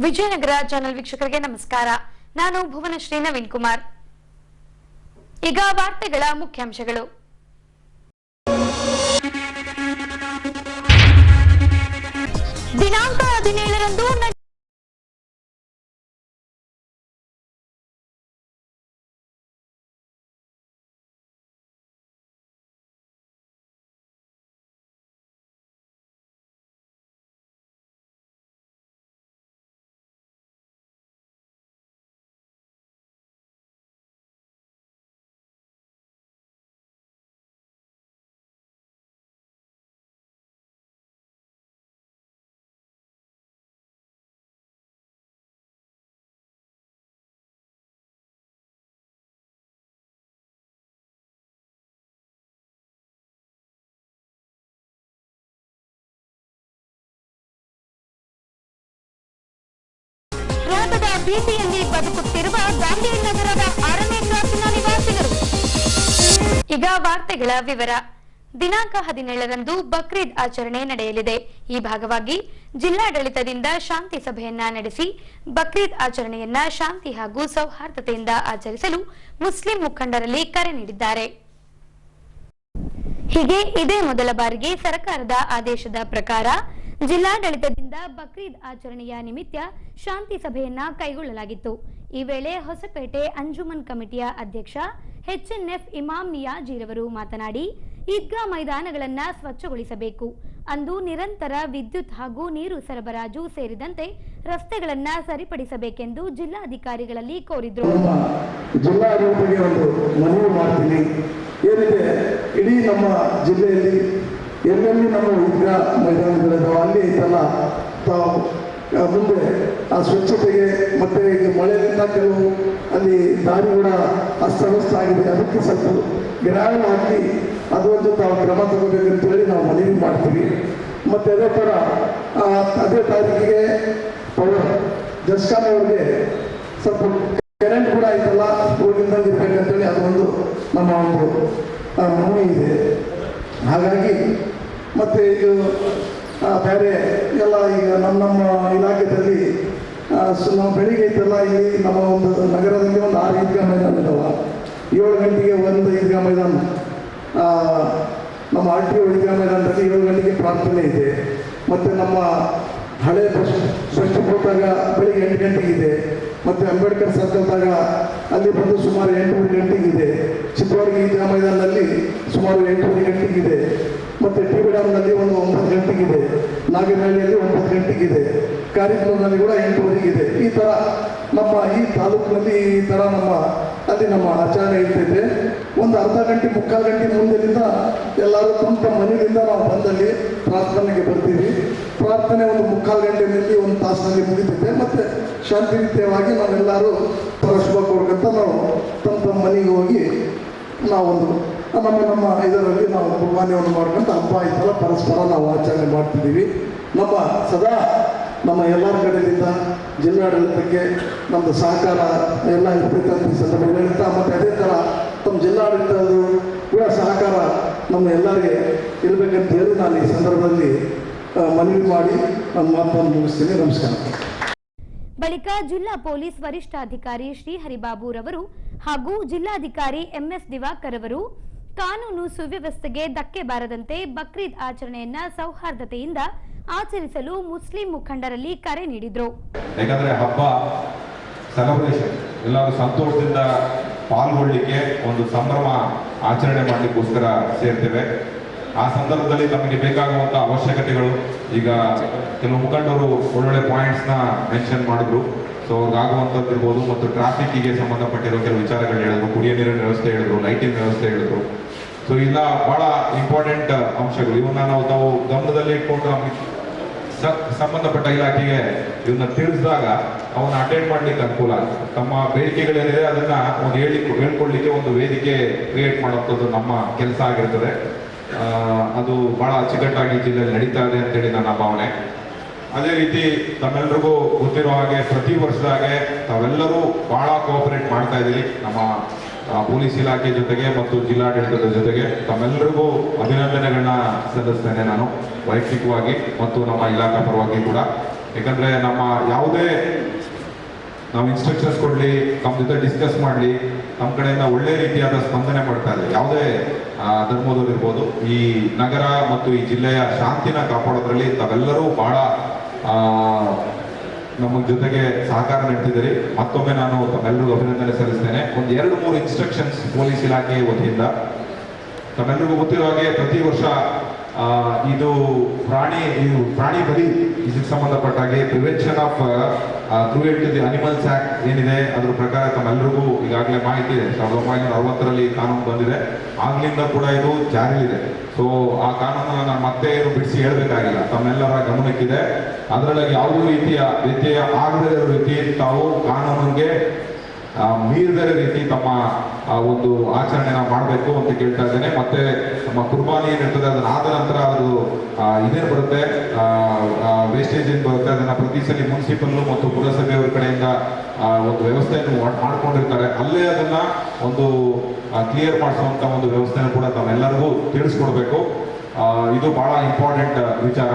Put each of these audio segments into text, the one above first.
Vijayanagara channel ವೀಕ್ಷಕರಿಗೆ ನಮಸ್ಕಾರ. ನಾನು ಭುವನಶ್ರೀ ನವೀನ್ ಕುಮಾರ್. ಈಗ ವಾರ್ತೆಗಳ ಮುಖ್ಯಾಂಶಗಳು. ದಿನಾಂಕ 17ರಂದು ರಾಜ್ಯದ ಬೀದಿಯಲ್ಲಿ ಬದುಕುತ್ತಿರುವ ಗಾಂಧಿನಗರದ 6ನೇ ಕ್ರಾಸಿನ ನಿವಾಸಿಗರು. ಈಗ ವಾರ್ತೆಗಳ ವಿವರ. ದಿನಾಂಕ 17ರಂದು ಬಕ್ರೀದ್ ಆಚರಣೆ ನಡೆಯಲಿದೆ. ಈ ಭಾಗವಾಗಿ ಜಿಲ್ಲಾಡಳಿತದಿಂದ ಶಾಂತಿ ಸಭೆಯನ್ನ ನಡೆಸಿ ಬಕ್ರೀದ್ ಆಚರಣೆಯನ್ನ ಶಾಂತಿ ಹಾಗೂ ಸೌಹಾರ್ದತೆಯಿಂದ ಆಚರಿಸಲು ಮುಸ್ಲಿಂ ಮುಖಂಡರಲ್ಲಿ ಕರೆ ನೀಡಿದ್ದಾರೆ. ಹೀಗೆ ಇದೇ ಮೊದಲ ಬಾರಿಗೆ ಸರ್ಕಾರದ ಆದೇಶದ ಪ್ರಕಾರ ಜಿಲ್ಲಾಡಳಿತದಿಂದ ಬಕ್ರೀದ್ ಆಚರಣೆಯ ನಿಮಿತ್ತ ಶಾಂತಿ ಸಭೆಯನ್ನ ಕೈಗೊಳ್ಳಲಾಗಿತ್ತು. ಈ ವೇಳೆ ಹೊಸಪೇಟೆ ಅಂಜುಮನ್ ಕಮಿಟಿಯ ಅಧ್ಯಕ್ಷ ಎಚ್ಎನ್ಎಫ್ ಇಮಾಮ್ ನಿಯಾಜಿರವರು ಮಾತನಾಡಿ, ಈದ್ಗಾ ಮೈದಾನಗಳನ್ನ ಸ್ವಚ್ಛಗೊಳಿಸಬೇಕು, ಅಂದು ನಿರಂತರ ವಿದ್ಯುತ್ ಹಾಗೂ ನೀರು ಸರಬರಾಜು ಸೇರಿದಂತೆ ರಸ್ತೆಗಳನ್ನ ಸರಿಪಡಿಸಬೇಕೆಂದು ಜಿಲ್ಲಾಧಿಕಾರಿಗಳಲ್ಲಿ ಕೋರಿದ್ರು. ಜಿಲ್ಲಾಡಳಿತಕ್ಕೆ ಒಂದು ಮನವಿ ಮಾಡ್ತೀನಿ. ಏನಿದೆ, ಇಡೀ ನಮ್ಮ ಜಿಲ್ಲೆಯಲ್ಲಿ ಎಲ್ಲೆಲ್ಲಿ ನಮ್ಮ ಈದ್ಗಾ ಮೈದಾನಗಳಿದಾವೆ ಅಲ್ಲಿ ಐತಲ್ಲ, ತಾವು ಮುಂದೆ ಆ ಸ್ವಚ್ಛತೆಗೆ ಮತ್ತೆ ಈಗ ಮಳೆಯಿಂದ ಕೆಲವು ಅಲ್ಲಿ ದಾರಿ ಕೂಡ ಅಸ್ತವ್ಯಸ್ತ ಆಗಿದೆ, ಅದಕ್ಕೆ ಸ್ವಲ್ಪ ಗ್ರಾವಲ್ ಹಾಕಿ ಅದೊಂದು ತಾವು ಕ್ರಮ ತಗೋಬೇಕಂತೇಳಿ ನಾವು ಮನವಿ ಮಾಡ್ತೀವಿ. ಮತ್ತು ಅದೇ ಥರ ಅದೇ ತಾರೀಕಿಗೆ ಜಸ್ಕಾನ್ ಅವ್ರಿಗೆ ಸ್ವಲ್ಪ ಕರೆಂಟ್ ಕೂಡ ಐತಲ್ಲ ಊರಿನಿಂದ ಇರ್ಬೇಕಂತೇಳಿ ಅದೊಂದು ನಮ್ಮ ಒಂದು ಮನವಿ ಇದೆ. ಹಾಗಾಗಿ ಮತ್ತು ಇದು ಬೇರೆ ಎಲ್ಲ ಈಗ ನಮ್ಮ ಇಲಾಖೆಯಲ್ಲಿ ನಾವು ಬೆಳಿಗ್ಗೆ ಐತಲ್ಲ, ಇಲ್ಲಿ ನಮ್ಮ ಒಂದು ನಗರದಲ್ಲಿ ಒಂದು 6 ಈದ್ಗಾ ಮೈದಾನ ಇದಾವೆ. 7 ಗಂಟೆಗೆ ಒಂದು ಈದ್ಗಾ ಮೈದಾನ, ನಮ್ಮ RTO ಈದ್ಗಾ ಮೈದಾನದಲ್ಲಿ 7 ಗಂಟೆಗೆ ಪ್ರಾರ್ಥನೆ ಇದೆ. ಮತ್ತು ನಮ್ಮ ಹಳೆ ಬಸ್ ಸ್ವಚ್ಛಪೋಟಾಗ ಬೆಳಿಗ್ಗೆ 8 ಗಂಟೆಗಿದೆ. ಮತ್ತು ಅಂಬೇಡ್ಕರ್ ಸರ್ಕಲ್ದಾಗ ಅಲ್ಲಿ ಬಂದು ಸುಮಾರು 8:30 ಗಂಟೆಗಿದೆ. ಚಿತ್ರದುರ್ಗ ಈದ್ಗಾ ಮೈದಾನದಲ್ಲಿ ಸುಮಾರು 8:30 ಗಂಟೆಗಿದೆ. ಮತ್ತು ಟಿ.ಬಿ. ಡ್ಯಾಮ್ನಲ್ಲಿ ಒಂದು 9 ಗಂಟೆಗಿದೆ. ನಾಗನಹಳ್ಳಿಯಲ್ಲಿ 9 ಗಂಟೆಗಿದೆ. ಕಾರ್ಯಕ್ರಮದಲ್ಲಿ ಕೂಡ 8:30 ಈ ಥರ ನಮ್ಮ ಈ ತಾಲೂಕಿನಲ್ಲಿ ಈ ಥರ ಅಲ್ಲಿ ನಮ್ಮ ಆಚರಣೆ ಇರ್ತೈತೆ. ಒಂದು ಅರ್ಧ ಗಂಟೆ ಮುಕ್ಕಾಲು ಗಂಟೆ ಮುಂದಿನಿಂದ ಎಲ್ಲರೂ ತಮ್ಮ ಮನೆಯಿಂದ ನಾವು ಬಂದಲ್ಲಿ ಪ್ರಾರ್ಥನೆಗೆ ಬರ್ತೀವಿ. ಪ್ರಾರ್ಥನೆ ಒಂದು ಮುಕ್ಕಾಲು ಗಂಟೆಯಲ್ಲಿ ಒಂದು ತಾಸಿನಲ್ಲಿ ಮುಗಿತೈತೆ. ಮತ್ತು ಶಾಂತಿಯುತವಾಗಿ ನಾವೆಲ್ಲರೂ ಶುಭ ಕೊಡ್ಕಂತ ನಾವು ತಮ್ಮ ಮನೆಗೆ ಹೋಗಿ ನಾವೊಂದು ನಮ್ಮ ಇದರಲ್ಲಿ ನಾವು ಕುರ್ಬಾನಿಯನ್ನು ಮಾಡ್ಕೊಂತ ಹಬ್ಬ ಇದೆಲ್ಲ ಪರಸ್ಪರ ನಾವು ಆಚರಣೆ ಮಾಡ್ತಿದ್ದೀವಿ. ನಮ್ಮ ಸದಾ ನಮ್ಮ ಎಲ್ಲರ ಕಡೆಯಿಂದ ಜಿಲ್ಲಾಡಳಿತಕ್ಕೆ ನಮ್ಮದು ಸಹಕಾರ ಎಲ್ಲ ಇರ್ತೈತೆ ಈ ಸಂದರ್ಭದಲ್ಲಿ ಹೇಳ್ತಾ, ಮತ್ತು ಅದೇ ಥರ ತಮ್ಮ ಜಿಲ್ಲಾಡಳಿತದ್ದು ಕೂಡ ಸಹಕಾರ ನಮ್ಮ ಎಲ್ಲರಿಗೆ ಇರಬೇಕಂತ ಹೇಳಿ ನಾನು ಈ ಸಂದರ್ಭದಲ್ಲಿ ಮನವಿ ಮಾಡಿ ನನ್ನ ಮಾತನ್ನು ಮುಗಿಸ್ತೀನಿ. ನಮಸ್ಕಾರ. ಬಳಿಕ ಜಿಲ್ಲಾ ಪೊಲೀಸ್ ವರಿಷ್ಠಾಧಿಕಾರಿ ಶ್ರೀಹರಿಬಾಬುರವರು ಹಾಗೂ ಜಿಲ್ಲಾಧಿಕಾರಿ MS ದಿವಾಕರ್ ಅವರು ಕಾನೂನು ಸುವ್ಯವಸ್ಥೆಗೆ ಧಕ್ಕೆ ಬಾರದಂತೆ ಬಕ್ರೀದ್ ಆಚರಣೆಯನ್ನ ಸೌಹಾರ್ದತೆಯಿಂದ ಆಚರಿಸಲು ಮುಸ್ಲಿಂ ಮುಖಂಡರಲ್ಲಿ ಕರೆ ನೀಡಿದ್ರು. ಯಾಕಂದ್ರೆ ಹಬ್ಬ ಸೆಲೆಬ್ರೇಷನ್ ಎಲ್ಲರೂ ಸಂತೋಷದಿಂದ ಪಾಲ್ಗೊಳ್ಳಿಕ್ಕೆ ಒಂದು ಸಂಭ್ರಮ ಆಚರಣೆ ಮಾಡಲಿಕ್ಕೋಸ್ಕರ ಸೇರ್ತೇವೆ. ಆ ಸಂದರ್ಭದಲ್ಲಿ ನಮಗೆ ಬೇಕಾಗುವಂಥ ಅವಶ್ಯಕತೆಗಳು, ಈಗ ಕೆಲವು ಮುಖಂಡರು ಒಳ್ಳೊಳ್ಳೆ ಪಾಯಿಂಟ್ಸ್ನ ಮೆನ್ಷನ್ ಮಾಡಿದ್ರು. ಸೊ ಅವ್ರಿಗಾಗುವಂಥದ್ದು ಇರ್ಬೋದು, ಮತ್ತು ಟ್ರಾಫಿಕ್ಕಿಗೆ ಸಂಬಂಧಪಟ್ಟಿರೋ ಕೆಲವು ವಿಚಾರಗಳು ಹೇಳಿದ್ರು, ಕುಡಿಯೋ ನೀರಿನ ವ್ಯವಸ್ಥೆ ಹೇಳಿದ್ರು, ಲೈಟಿಂಗ್ ವ್ಯವಸ್ಥೆ ಹೇಳಿದ್ರು. ಸೊ ಇಲ್ಲ ಭಾಳ ಇಂಪಾರ್ಟೆಂಟ್ ಅಂಶಗಳು, ಇವನ್ನ ನಾವು ಗಮನದಲ್ಲಿ ಇಟ್ಕೊಂಡು ನಮಗೆ ಸಂಬಂಧಪಟ್ಟ ಇಲಾಖೆಗೆ ಇವನ್ನ ತಿಳಿಸಿದಾಗ ಅವನ್ನ ಅಟೆಂಡ್ ಮಾಡ್ಲಿಕ್ಕೆ ಅನುಕೂಲ ಆಗ್ತದೆ. ತಮ್ಮ ಬೇಡಿಕೆಗಳೇನಿದೆ ಅದನ್ನ ಒಂದು ಹೇಳ್ಕೊಳ್ಲಿಕ್ಕೆ ಒಂದು ವೇದಿಕೆ ಕ್ರಿಯೇಟ್ ಮಾಡುವಂಥದ್ದು ನಮ್ಮ ಕೆಲಸ ಆಗಿರ್ತದೆ. ಅದು ಬಹಳ ಅಚ್ಚುಕಟ್ಟಾಗಿ ಜಿಲ್ಲೆಯಲ್ಲಿ ನಡೀತಾ ಇದೆ ಅಂತೇಳಿ ನನ್ನ ಭಾವನೆ. ಅದೇ ರೀತಿ ತಮ್ಮೆಲ್ಲರಿಗೂ ಗೊತ್ತಿರೋ ಹಾಗೆ ಪ್ರತಿ ವರ್ಷದಾಗೆ ತಾವೆಲ್ಲರೂ ಬಹಳ ಕೋಆಪರೇಟ್ ಮಾಡ್ತಾ ಇದ್ದೀರಿ ನಮ್ಮ ಪೊಲೀಸ್ ಇಲಾಖೆ ಜೊತೆಗೆ ಮತ್ತು ಜಿಲ್ಲಾಡಳಿತದ ಜೊತೆಗೆ. ತಮ್ಮೆಲ್ಲರಿಗೂ ಅಭಿನಂದನೆಗಳನ್ನ ಸಲ್ಲಿಸ್ತೇನೆ ನಾನು ವೈಯಕ್ತಿಕವಾಗಿ ಮತ್ತು ನಮ್ಮ ಇಲಾಖಾ ಪರವಾಗಿ ಕೂಡ. ಯಾಕಂದ್ರೆ ನಮ್ಮ ಯಾವುದೇ ನಾವು ಇನ್ಸ್ಟ್ರಕ್ಷನ್ಸ್ ಕೊಡ್ಲಿ, ನಮ್ಮ ಜೊತೆ ಡಿಸ್ಕಸ್ ಮಾಡಲಿ, ನಮ್ಮ ಕಡೆಯಿಂದ ಒಳ್ಳೆ ರೀತಿಯಾದ ಸ್ಪಂದನೆ ಮಾಡ್ತಾ ಇದೆ. ಯಾವುದೇ ಧರ್ಮದವರು ಇರ್ಬೋದು, ಈ ನಗರ ಮತ್ತು ಈ ಜಿಲ್ಲೆಯ ಶಾಂತಿನ ಕಾಪಾಡೋದ್ರಲ್ಲಿ ತಾವೆಲ್ಲರೂ ಬಹಳ ನಮ್ಮ ಜೊತೆಗೆ ಸಹಕಾರ ನೀಡ್ತಿದ್ದೀರಿ. ಮತ್ತೊಮ್ಮೆ ನಾನು ತಮ್ಮೆಲ್ಲರಿಗೂ ಅಭಿನಂದನೆ ಸಲ್ಲಿಸ್ತೇನೆ. ಒಂದು 2-3 ಇನ್ಸ್ಟ್ರಕ್ಷನ್ಸ್ ಪೊಲೀಸ್ ಇಲಾಖೆ ವತಿಯಿಂದ. ತಮ್ಮೆಲ್ಲರಿಗೂ ಗೊತ್ತಿರೋ ಹಾಗೆ ಪ್ರತಿ ವರ್ಷ ಇದು ಪ್ರಾಣಿ ಬಲಿ ಇದಕ್ಕೆ ಸಂಬಂಧಪಟ್ಟ ಹಾಗೆ prevention of cruelty to the animals act ಏನಿದೆ ಅದ್ರ ಪ್ರಕಾರ ತಮ್ಮೆಲ್ಲರಿಗೂ ಈಗಾಗಲೇ ಮಾಹಿತಿ ಇದೆ. 1960ರಲ್ಲಿ ಕಾನೂನು ಬಂದಿದೆ. ಆಗ್ಲಿಂದ ಕೂಡ ಇದು ಜಾರಿಯಲ್ಲಿದೆ. ಸೊ ಆ ಕಾನೂನನ್ನು ನಾನು ಮತ್ತೆ ಏನು ಬಿಡಿಸಿ ಹೇಳಬೇಕಾಗಿಲ್ಲ, ತಮ್ಮೆಲ್ಲರ ಗಮನಕ್ಕಿದೆ. ಅದರೊಳಗೆ ಯಾವುದೇ ರೀತಿಯ ವ್ಯತ್ಯಯ ಆಗದೇ ಇರೋ ರೀತಿ ತಾವು ಕಾನೂನಿಗೆ ಮೀರಿದ ರೀತಿ ತಮ್ಮ ಒಂದು ಆಚರಣೆನ ಮಾಡಬೇಕು ಅಂತ ಕೇಳ್ತಾ ಇದ್ದೇನೆ. ಮತ್ತೆ ನಮ್ಮ ಕುರ್ಬಾನಿ ಏನಿರ್ತದೆ ಅದನ್ನ ಆದ ನಂತರ ಅದು ಇದೇನು ಬರುತ್ತೆ, ವೇಸ್ಟೇಜ್ ಏನು ಬರುತ್ತೆ, ಅದನ್ನ ಪ್ರತಿ ಸಲ ಮುನ್ಸಿಪಲ್ ಮತ್ತು ಪುರಸಭೆಯವರ ಕಡೆಯಿಂದ ಒಂದು ವ್ಯವಸ್ಥೆಯನ್ನು ಮಾಡ್ಕೊಂಡಿರ್ತಾರೆ. ಅಲ್ಲೇ ಅದನ್ನ ಒಂದು ಕ್ಲಿಯರ್ ಮಾಡಿಸುವಂತ ಒಂದು ವ್ಯವಸ್ಥೆಯನ್ನು ಕೂಡ ತಾವೆಲ್ಲರಿಗೂ ತಿಳಿಸ್ಕೊಡ್ಬೇಕು. ಇದು ಬಹಳ ಇಂಪಾರ್ಟೆಂಟ್ ವಿಚಾರ.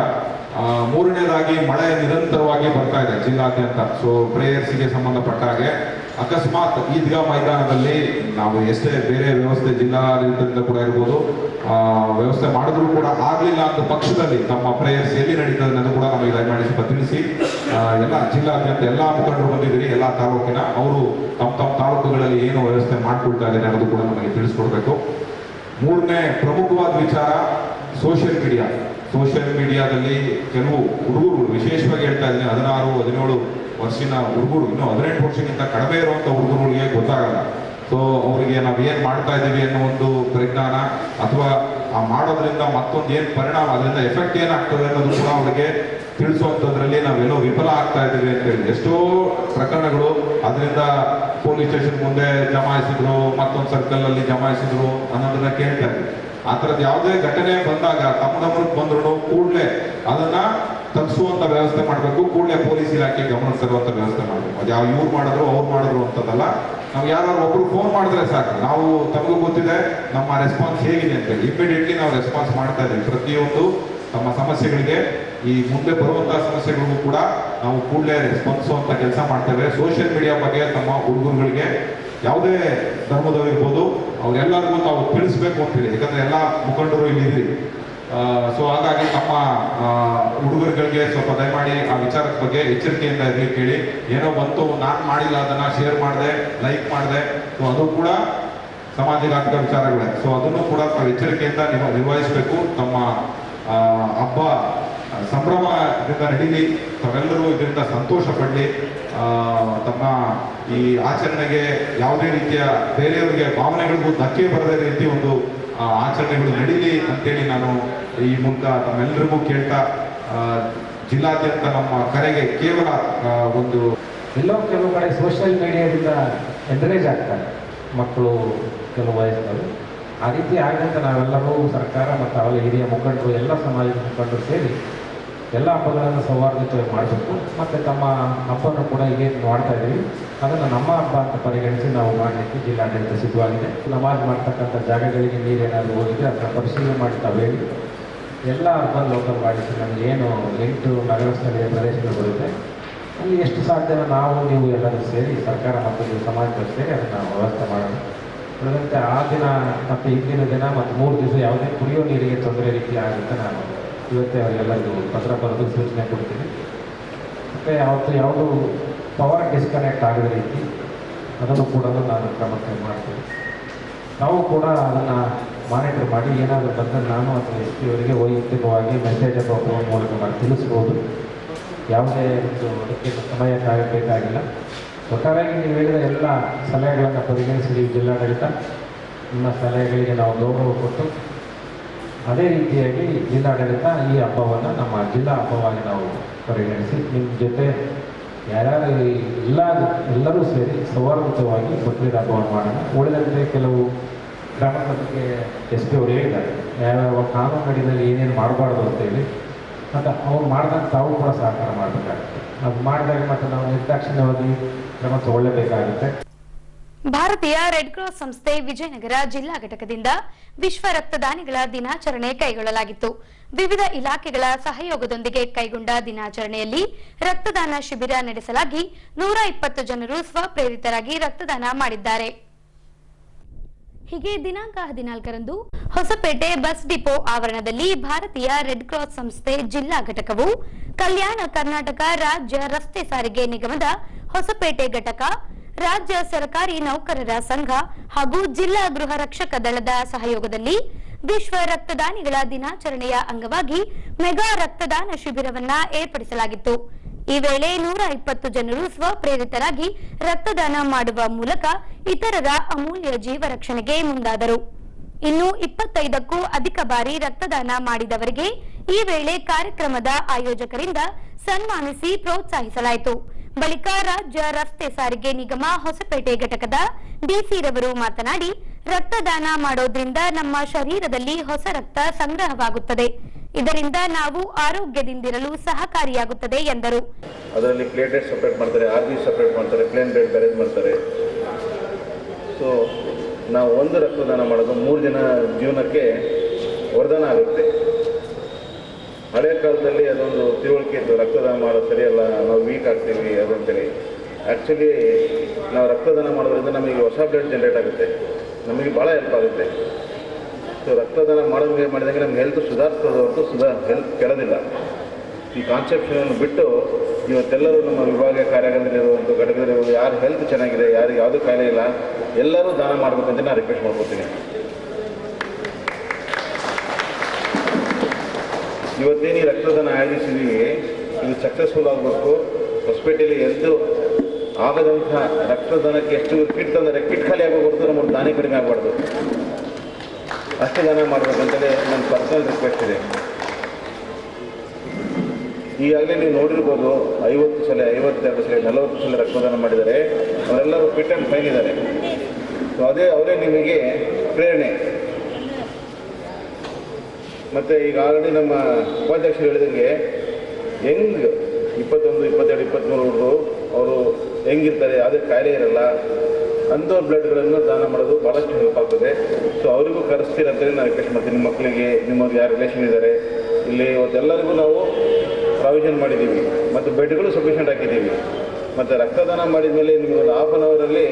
ಮೂರನೇದಾಗಿ ಮಳೆ ನಿರಂತರವಾಗಿ ಬರ್ತಾ ಇದೆ ಜಿಲ್ಲಾದ್ಯಂತ. ಸೊ ಪ್ರೇಯರ್ಸ್ಗೆ ಸಂಬಂಧಪಟ್ಟ ಹಾಗೆ ಅಕಸ್ಮಾತ್ ಈದ್ಗಾ ಮೈದಾನದಲ್ಲಿ ನಾವು ಎಷ್ಟೇ ಬೇರೆ ವ್ಯವಸ್ಥೆ ಜಿಲ್ಲಾಡಳಿತದಿಂದ ಕೂಡ ಇರ್ಬೋದು ವ್ಯವಸ್ಥೆ ಮಾಡಿದ್ರು ಕೂಡ ಆಗಲಿಲ್ಲ ಅಂತ ಪಕ್ಷದಲ್ಲಿ ನಮ್ಮ ಪ್ರೇಯರ್ಸ್ ಎಲ್ಲಿ ನಡೀತದೆ ಅನ್ನೋದು ಕೂಡ ನಮಗೆ ದಯಮಾಡಿ ಸ್ವಲ್ಪ ತಿಳಿಸಿ. ಎಲ್ಲ ಜಿಲ್ಲಾದ್ಯಂತ ಎಲ್ಲ ಮುಖಂಡರು ಬಂದಿದ್ದೀರಿ, ಎಲ್ಲ ತಾಲೂಕಿನ ಅವರು ತಮ್ಮ ತಾಲೂಕುಗಳಲ್ಲಿ ಏನು ವ್ಯವಸ್ಥೆ ಮಾಡ್ಕೊಳ್ತಾ ಇದ್ದಾರೆ ಅನ್ನೋದು ಕೂಡ ನಮಗೆ ತಿಳಿಸ್ಕೊಡ್ಬೇಕು. ಮೂರನೇ ಪ್ರಮುಖವಾದ ವಿಚಾರ ಸೋಷಿಯಲ್ ಮೀಡಿಯಾದಲ್ಲಿ ಕೆಲವು ಹುಡುಗರು, ವಿಶೇಷವಾಗಿ ಹೇಳ್ತಾ ಇದ್ದೀನಿ, 16-17 ವರ್ಷದ ಹುಡುಗರು, ಇನ್ನೂ 18 ವರ್ಷಕ್ಕಿಂತ ಕಡಿಮೆ ಇರುವಂಥ ಹುಡುಗರುಗಳಿಗೆ ಗೊತ್ತಾಗಲ್ಲ. ಸೊ ಅವರಿಗೆ ನಾವು ಏನು ಮಾಡ್ತಾ ಇದ್ದೀವಿ ಅನ್ನೋ ಒಂದು ಪರಿಜ್ಞಾನ ಅಥವಾ ಆ ಮಾಡೋದ್ರಿಂದ ಮತ್ತೊಂದು ಏನು ಪರಿಣಾಮ, ಅದರಿಂದ ಎಫೆಕ್ಟ್ ಏನಾಗ್ತದೆ ಅನ್ನೋದು ಕೂಡ ಅವರಿಗೆ ತಿಳಿಸುವಂಥದ್ರಲ್ಲಿ ನಾವೆಲ್ಲೋ ವಿಫಲ ಆಗ್ತಾ ಇದ್ದೀವಿ ಅಂತ ಹೇಳಿ ಎಷ್ಟೋ ಪ್ರಕರಣಗಳು ಅದರಿಂದ ಪೊಲೀಸ್ ಸ್ಟೇಷನ್ ಮುಂದೆ ಜಮಾಯಿಸಿದ್ರು, ಮತ್ತೊಂದು ಸರ್ಕಲ್ ಜಮಾಯಿಸಿದ್ರು ಅನ್ನೋದನ್ನ ಕೇಳ್ತಾ ಇದ್ವಿ. ಆ ಥರದ್ದು ಯಾವುದೇ ಘಟನೆ ಬಂದಾಗ ತಮ್ಮ ಬಂದ್ರು ಕೂಡಲೇ ಅದನ್ನ ತಪ್ಪಿಸುವಂತ ವ್ಯವಸ್ಥೆ ಮಾಡಬೇಕು. ಕೂಡಲೇ ಪೊಲೀಸ್ ಇಲಾಖೆ ಗಮನ ತರುವಂತ ವ್ಯವಸ್ಥೆ ಮಾಡಬೇಕು. ಅದು ಯಾವ ಇವ್ರು ಮಾಡಿದ್ರು ಅಂತದಲ್ಲ. ನಾವು ಯಾರು ಒಬ್ರು ಫೋನ್ ಮಾಡಿದ್ರೆ ಸಾಕು, ನಾವು ತಮಗೂ ಗೊತ್ತಿದೆ ನಮ್ಮ ರೆಸ್ಪಾನ್ಸ್ ಹೇಗಿದೆ ಅಂತ ಹೇಳಿ ಇಮಿಡಿಯೇಟ್ಲಿ ನಾವು ರೆಸ್ಪಾನ್ಸ್ ಮಾಡ್ತಾ ಇದ್ದೀವಿ. ಪ್ರತಿಯೊಂದು ತಮ್ಮ ಸಮಸ್ಯೆಗಳಿಗೆ, ಈ ಮುಂದೆ ಬರುವಂತಹ ಸಮಸ್ಯೆಗಳಿಗೂ ಕೂಡ ನಾವು ಕೂಡಲೇ ಸ್ಪಂದಿಸುವಂತ ಕೆಲಸ ಮಾಡ್ತೇವೆ. ಸೋಷಿಯಲ್ ಮೀಡಿಯಾ ಬಗ್ಗೆ ತಮ್ಮ ಹುಡುಗರುಗಳಿಗೆ ಯಾವುದೇ ಧರ್ಮದವರು ಇರ್ಬೋದು ಅವ್ರೆಲ್ಲರಿಗೂ ತಾವು ತಿಳಿಸ್ಬೇಕು ಅಂತೇಳಿ, ಯಾಕಂದ್ರೆ ಎಲ್ಲ ಮುಖಂಡರು ಇಲ್ಲಿ ಇದ್ರಿ. ಸೊ ಹಾಗಾಗಿ ನಮ್ಮ ಹುಡುಗರುಗಳಿಗೆ ಸ್ವಲ್ಪ ದಯಮಾಡಿ ಆ ವಿಚಾರದ ಬಗ್ಗೆ ಎಚ್ಚರಿಕೆಯಿಂದ ಇರ್ಲಿಕ್ಕೆ ಹೇಳಿ. ಏನೋ ಬಂತು, ನಾನು ಮಾಡಿಲ್ಲ, ಅದನ್ನ ಶೇರ್ ಮಾಡಿದೆ, ಲೈಕ್ ಮಾಡಿದೆ, ಸೊ ಅದು ಕೂಡ ಸಮಾಜಘಾತಕ ವಿಚಾರಗಳೇ. ಸೊ ಅದನ್ನು ಕೂಡ ತಾವು ಎಚ್ಚರಿಕೆಯಿಂದ ನಿರ್ವಹಿಸಬೇಕು. ತಮ್ಮ ಹಬ್ಬ ಸಂಭ್ರಮದಿಂದ ನಡೀಲಿ, ತಾವೆಲ್ಲರೂ ಇದರಿಂದ ಸಂತೋಷ ಪಡಲಿ. ತಮ್ಮ ಈ ಆಚರಣೆಗೆ ಯಾವುದೇ ರೀತಿಯ ಬೇರೆಯವರಿಗೆ ಭಾವನೆಗಳಿಗೂ ಧಕ್ಕೆ ಬರದೇ ರೀತಿ ಒಂದು ಆಚರಣೆಗಳು ನಡೀಲಿ ಅಂತೇಳಿ ನಾನು ಈ ಮೂಲಕ ತಮ್ಮೆಲ್ಲರಿಗೂ ಕೇಳ್ತಾ, ಜಿಲ್ಲಾದ್ಯಂತ ನಮ್ಮ ಕರೆಗೆ ಕೇವಲ ಒಂದು ಕೆಲವು ಕಡೆ ಸೋಷಿಯಲ್ ಮೀಡಿಯಾದಿಂದ ಎನ್ಕರೇಜ್ ಆಗ್ತಾರೆ ಮಕ್ಕಳು, ಕೆಲವು ವಯಸ್ಸಿನವರು. ಆ ರೀತಿ ಆಗಂತ ನಾವೆಲ್ಲರೂ ಸರ್ಕಾರ ಮತ್ತು ಅವರ ಹಿರಿಯ ಮುಖಂಡರು, ಎಲ್ಲ ಸಮಾಜದ ಮುಖಂಡರು ಸೇರಿ ಎಲ್ಲ ಹಬ್ಬಗಳನ್ನು ಸೌಹಾರ್ದಯುತವಾಗಿ ಮಾಡಬೇಕು. ಮತ್ತು ತಮ್ಮ ಹಬ್ಬವನ್ನು ಕೂಡ ಈಗೇನು ಮಾಡ್ತಾ ಇದ್ದೀವಿ ಅದನ್ನು ನಮ್ಮ ಹಬ್ಬ ಅಂತ ಪರಿಗಣಿಸಿ ನಾವು ಮಾಡಲಿಕ್ಕೆ ಜಿಲ್ಲಾಡಳಿತ ಸಿದ್ಧವಾಗಿದೆ. ನಮಾಜ್ ಮಾಡ್ತಕ್ಕಂಥ ಜಾಗಗಳಿಗೆ ನೀರೇನಾದರೂ ಹೋಗಿದ್ರೆ ಅದನ್ನು ಪರಿಶೀಲನೆ ಮಾಡಿ ತಾವು ಹೇಳಿ ಎಲ್ಲ ಅರ್ಬನ್ ಲೋಕಲ್ ಬಾಡೀಸ್ ನಮಗೆ ಏನು 8 ನಗರ ಸ್ಥಳೀಯ ಪ್ರದೇಶಗಳು ಬರುತ್ತೆ, ಅಲ್ಲಿ ಎಷ್ಟು ಸಾಧ್ಯವೋ ನಾವು ನೀವು ಎಲ್ಲರೂ ಸೇರಿ ಸರ್ಕಾರ ಮತ್ತು ಸಮಾಜದಲ್ಲಿ ಸೇರಿ ಅದನ್ನು ವ್ಯವಸ್ಥೆ ಮಾಡೋಣ. ಉಳಿದಂತೆ ಆ ದಿನ ಮತ್ತು ಹಿಂದಿನ ದಿನ ಮತ್ತು 3 ದಿವಸ ಯಾವುದೇ ಕುಡಿಯೋ ನೀರಿಗೆ ತೊಂದರೆ ರೀತಿ ಆಗುತ್ತೆ ನಾನು ಇವತ್ತೇ ಅವರಿಗೆಲ್ಲರಿಗೂ ಪತ್ರ ಬರೆದು ಸೂಚನೆ ಕೊಡ್ತೀನಿ. ಮತ್ತು ಯಾವುದು ಪವರ್ ಡಿಸ್ಕನೆಕ್ಟ್ ಆಗದ ರೀತಿ ಅದನ್ನು ಕೂಡ ನಾನು ಕ್ರಮಕ್ಕೆ ಮಾಡ್ತೀನಿ. ನಾವು ಕೂಡ ಅದನ್ನು ಮಾನಿಟರ್ ಮಾಡಿ ಏನಾದರೂ ಬಂದರೆ ನಾನು ಅಥವಾ SP ಅವರಿಗೆ ವೈಯಕ್ತಿಕವಾಗಿ ಮೆಸೇಜ್ ಅಥವಾ ಫೋನ್ ಮೂಲಕ ಮಾಡಿ ತಿಳಿಸ್ಬೋದು. ಯಾವುದೇ ಒಂದು ಅದಕ್ಕೆ ಸಮಯ ಕಾಯಬೇಕಾಗಿಲ್ಲ. ಒಟ್ಟಾರೆಯಾಗಿ ನೀವು ಹೇಳಿದ ಎಲ್ಲ ಸಲಹೆಗಳನ್ನು ಪರಿಗಣಿಸಿ ಜಿಲ್ಲಾಡಳಿತ ನಿಮ್ಮ ಸಲಹೆಗಳಿಗೆ ನಾವು ಗೌರವ ಕೊಟ್ಟು ಅದೇ ರೀತಿಯಾಗಿ ಜಿಲ್ಲಾಡಳಿತ ಈ ಹಬ್ಬವನ್ನು ನಮ್ಮ ಜಿಲ್ಲಾ ಹಬ್ಬವಾಗಿ ನಾವು ಪರಿಗಣಿಸಿ ನಿಮ್ಮ ಜೊತೆ ಯಾರ್ಯಾರು ಎಲ್ಲರೂ ಸೇರಿ ಸೌಹಾರ್ದಯುತವಾಗಿ ಬಕ್ರೀದ್ ಹಬ್ಬವನ್ನು ಮಾಡೋಣ. ಉಳಿದಂತೆ ಕೆಲವು ಕ್ರಮಗಳ ಬಗ್ಗೆ SP ಅವರು ಹೇಳಿದ್ದಾರೆ, ಯಾವ್ಯಾವ ಕಾನೂನು ಅಡಿಯಲ್ಲಿ ಏನೇನು ಮಾಡಬಾರ್ದು ಅಂತೇಳಿ. ಮತ್ತು ಅವ್ರು ಮಾಡಿದಾಗ ತಾವು ಕೂಡ ಸಹಕಾರ ಮಾಡಬೇಕಾಗುತ್ತೆ. ಅದು ಮಾಡಿದಾಗ ಮತ್ತು ನಾವು ನಿರ್ದಾಕ್ಷಿಣ್ಯವಾಗಿ ಕ್ರಮ ತಗೊಳ್ಳಬೇಕಾಗುತ್ತೆ. ಭಾರತೀಯ ರೆಡ್ ಕ್ರಾಸ್ ಸಂಸ್ಥೆ ವಿಜಯನಗರ ಜಿಲ್ಲಾ ಘಟಕದಿಂದ ವಿಶ್ವ ರಕ್ತದಾನಿಗಳ ದಿನಾಚರಣೆ ಕೈಗೊಳ್ಳಲಾಗಿತ್ತು. ವಿವಿಧ ಇಲಾಖೆಗಳ ಸಹಯೋಗದೊಂದಿಗೆ ಕೈಗೊಂಡ ದಿನಾಚರಣೆಯಲ್ಲಿ ರಕ್ತದಾನ ಶಿಬಿರ ನಡೆಸಲಾಗಿ 120 ಜನರು ಸ್ವಪ್ರೇರಿತರಾಗಿ ರಕ್ತದಾನ ಮಾಡಿದ್ದಾರೆ. ಹೀಗೆ ದಿನಾಂಕ 14ರಂದು ಹೊಸಪೇಟೆ ಬಸ್ ಡಿಪೋ ಆವರಣದಲ್ಲಿ ಭಾರತೀಯ ರೆಡ್ ಕ್ರಾಸ್ ಸಂಸ್ಥೆ ಜಿಲ್ಲಾ ಘಟಕವು ಕಲ್ಯಾಣ ಕರ್ನಾಟಕ ರಾಜ್ಯ ರಸ್ತೆ ಸಾರಿಗೆ ನಿಗಮದ ಹೊಸಪೇಟೆ ಘಟಕ, ರಾಜ್ಯ ಸರ್ಕಾರಿ ನೌಕರರ ಸಂಘ ಹಾಗೂ ಜಿಲ್ಲಾ ಗೃಹ ರಕ್ಷಕ ದಳದ ಸಹಯೋಗದಲ್ಲಿ ವಿಶ್ವ ರಕ್ತದಾನಿಗಳ ದಿನಾಚರಣೆಯ ಅಂಗವಾಗಿ ಮೆಗಾ ರಕ್ತದಾನ ಶಿಬಿರವನ್ನ ಏರ್ಪಡಿಸಲಾಗಿತ್ತು. ಈ ವೇಳೆ 120 ಜನರು ಸ್ವಪ್ರೇರಿತರಾಗಿ ರಕ್ತದಾನ ಮಾಡುವ ಮೂಲಕ ಇತರರ ಅಮೂಲ್ಯ ಜೀವ ರಕ್ಷಣೆಗೆ ಮುಂದಾದರು. ಇನ್ನು 25ಕ್ಕೂ ಅಧಿಕ ಬಾರಿ ರಕ್ತದಾನ ಮಾಡಿದವರಿಗೆ ಈ ವೇಳೆ ಕಾರ್ಯಕ್ರಮದ ಆಯೋಜಕರಿಂದ ಸನ್ಮಾನಿಸಿ ಪ್ರೋತ್ಸಾಹಿಸಲಾಯಿತು. ಬಳಿಕ ರಾಜ್ಯ ರಸ್ತೆ ಸಾರಿಗೆ ನಿಗಮ ಹೊಸಪೇಟೆ ಘಟಕದ ಡಿಸಿ ರವರು ಮಾತನಾಡಿ, ರಕ್ತದಾನ ಮಾಡೋದ್ರಿಂದ ನಮ್ಮ ಶರೀರದಲ್ಲಿ ಹೊಸ ರಕ್ತ ಸಂಗ್ರಹವಾಗುತ್ತದೆ. ಇದರಿಂದ ನಾವು ಆರೋಗ್ಯದಿಂದಿರಲು ಸಹಕಾರಿಯಾಗುತ್ತದೆ ಎಂದರು. ಅದರಲ್ಲಿ ಪ್ಲೇಟೆಡ್ ಸಪರೇಟ್ ಮಾಡ್ತಾರೆ, ಆರ್ಬಿ ಸಪರೇಟ್ ಮಾಡ್ತಾರೆ, ಪ್ಲೇನ್ ಬ್ಲಡ್ ಬ್ಯಾರೇಜ್ ಮಾಡ್ತಾರೆ. ಸೊ ನಾವು ಒಂದು ರಕ್ತದಾನ ಮಾಡೋದು 3 ಜನ ಜೀವನಕ್ಕೆ ವರದಾನ ಆಗುತ್ತೆ. ಹಳೆಯ ಕಾಲದಲ್ಲಿ ಅದೊಂದು ತಿಳುವಳಿಕೆ ಇತ್ತು, ರಕ್ತದಾನ ಮಾಡೋದು ಸರಿಯಲ್ಲ, ನಾವು ವೀಕ್ ಆಗ್ತೀವಿ ಅದಂತೇಳಿ. ಆ್ಯಕ್ಚುಲಿ ನಾವು ರಕ್ತದಾನ ಮಾಡೋದ್ರಿಂದ ನಮಗೆ ಹೊಸ ಬ್ಲಡ್ ಜನ್ರೇಟ್ ಆಗುತ್ತೆ, ನಮಗೆ ಭಾಳ ಹೆಲ್ಪ್ ಆಗುತ್ತೆ. ಸೊ ರಕ್ತದಾನ ಮಾಡಿದಂಗೆ ನಮ್ಮ ಹೆಲ್ತ್ ಸುಧಾರಿಸ್ತದೆ ಹೊರತು ಹೆಲ್ತ್ ಕೆಡೋದಿಲ್ಲ. ಈ ಕಾನ್ಸೆಪ್ಷನನ್ನು ಬಿಟ್ಟು ಇವತ್ತೆಲ್ಲರೂ ನಮ್ಮ ವಿಭಾಗೀಯ ಕಾರ್ಯಾಗಾರದಲ್ಲಿರುವಂಥ ಘಟಕದಲ್ಲಿರುವ ಯಾರು ಹೆಲ್ತ್ ಚೆನ್ನಾಗಿದೆ, ಯಾರಿಗೆ ಯಾವುದೂ ಕಾಯಿಲೆ ಇಲ್ಲ, ಎಲ್ಲರೂ ದಾನ ಮಾಡಬೇಕಂತ ನಾನು ರಿಕ್ವೆಸ್ಟ್ ಮಾಡ್ಕೊತೀನಿ. ಇವತ್ತೇನು ಈ ರಕ್ತದಾನ ಆಯೋಜಿಸಿದ್ದೀವಿ, ಇದು ಸಕ್ಸಸ್ಫುಲ್ ಆಗಬೇಕು. ಹೊಸಪೇಟೆಯಲ್ಲಿ ಎದ್ದು ಆಗದಂಥ ರಕ್ತದಾನಕ್ಕೆ ಎಷ್ಟು ಕಿಟ್ ತಂದರೆ ಕಿಟ್ ಖಾಲಿ ಆಗೋಗ್ಬಾರ್ದು, ನಮ್ಮ ದಾನಿ ಕಡಿಮೆ ಆಗಬಾರ್ದು, ಅಷ್ಟು ದಾನ ಮಾಡಬೇಕಂತಲೇ ನನ್ನ ಪರ್ಸನಲ್ ರಿಕ್ವೆಸ್ಟ್ ಇದೆ. ಈಗಾಗಲೇ ನೀವು ನೋಡಿರ್ಬೋದು, 50 ಸಲ, 52 ಸಲ, 40 ಸಲ ರಕ್ತದಾನ ಮಾಡಿದ್ದಾರೆ. ಅವರೆಲ್ಲರೂ ಫಿಟ್ ಆ್ಯಂಡ್ ಫೈನ್ ಇದ್ದಾರೆ. ಸೊ ಅವರೇ ನಿಮಗೆ ಪ್ರೇರಣೆ. ಮತ್ತು ಈಗ ಆಲ್ರೆಡಿ ನಮ್ಮ ಉಪಾಧ್ಯಕ್ಷರು ಹೇಳಿದಂಗೆ ಹೆಂಗ್ 21, 22, 23 ಹುಡುಗರು ಅವರು ಹೆಂಗಿರ್ತಾರೆ, ಯಾವುದೇ ಕಾಯಿಲೆ ಇರಲ್ಲ, ಅಂಥವ್ರ ಬ್ಲಡ್ಗಳನ್ನು ದಾನ ಮಾಡೋದು ಭಾಳಷ್ಟು ಹೆಲ್ಪ್ ಆಗ್ತದೆ. ಸೊ ಅವರಿಗೂ ಕರೆಸ್ತೀರಂತೇಳಿ ನಾನು ರಿಕ್ವೆಸ್ಟ್ ಮಾಡ್ತೀನಿ. ನಿಮ್ಮ ಮಕ್ಕಳಿಗೆ, ನಿಮ್ಮವ್ರು ಯಾರು ರಿಲೇಷನ್ ಇದ್ದಾರೆ ಇಲ್ಲಿ, ಇವತ್ತೆಲ್ಲರಿಗೂ ನಾವು ಪ್ರಾವಿಷನ್ ಮಾಡಿದ್ದೀವಿ ಮತ್ತು ಬೆಡ್ಗಳು ಸಫಿಷಿಯೆಂಟ್ ಹಾಕಿದ್ದೀವಿ. ಮತ್ತು ರಕ್ತದಾನ ಮಾಡಿದ ಮೇಲೆ ನಿಮಗೆ ಒಂದು ಹಾಫ್ ಆನ್ ಅವರಲ್ಲಿ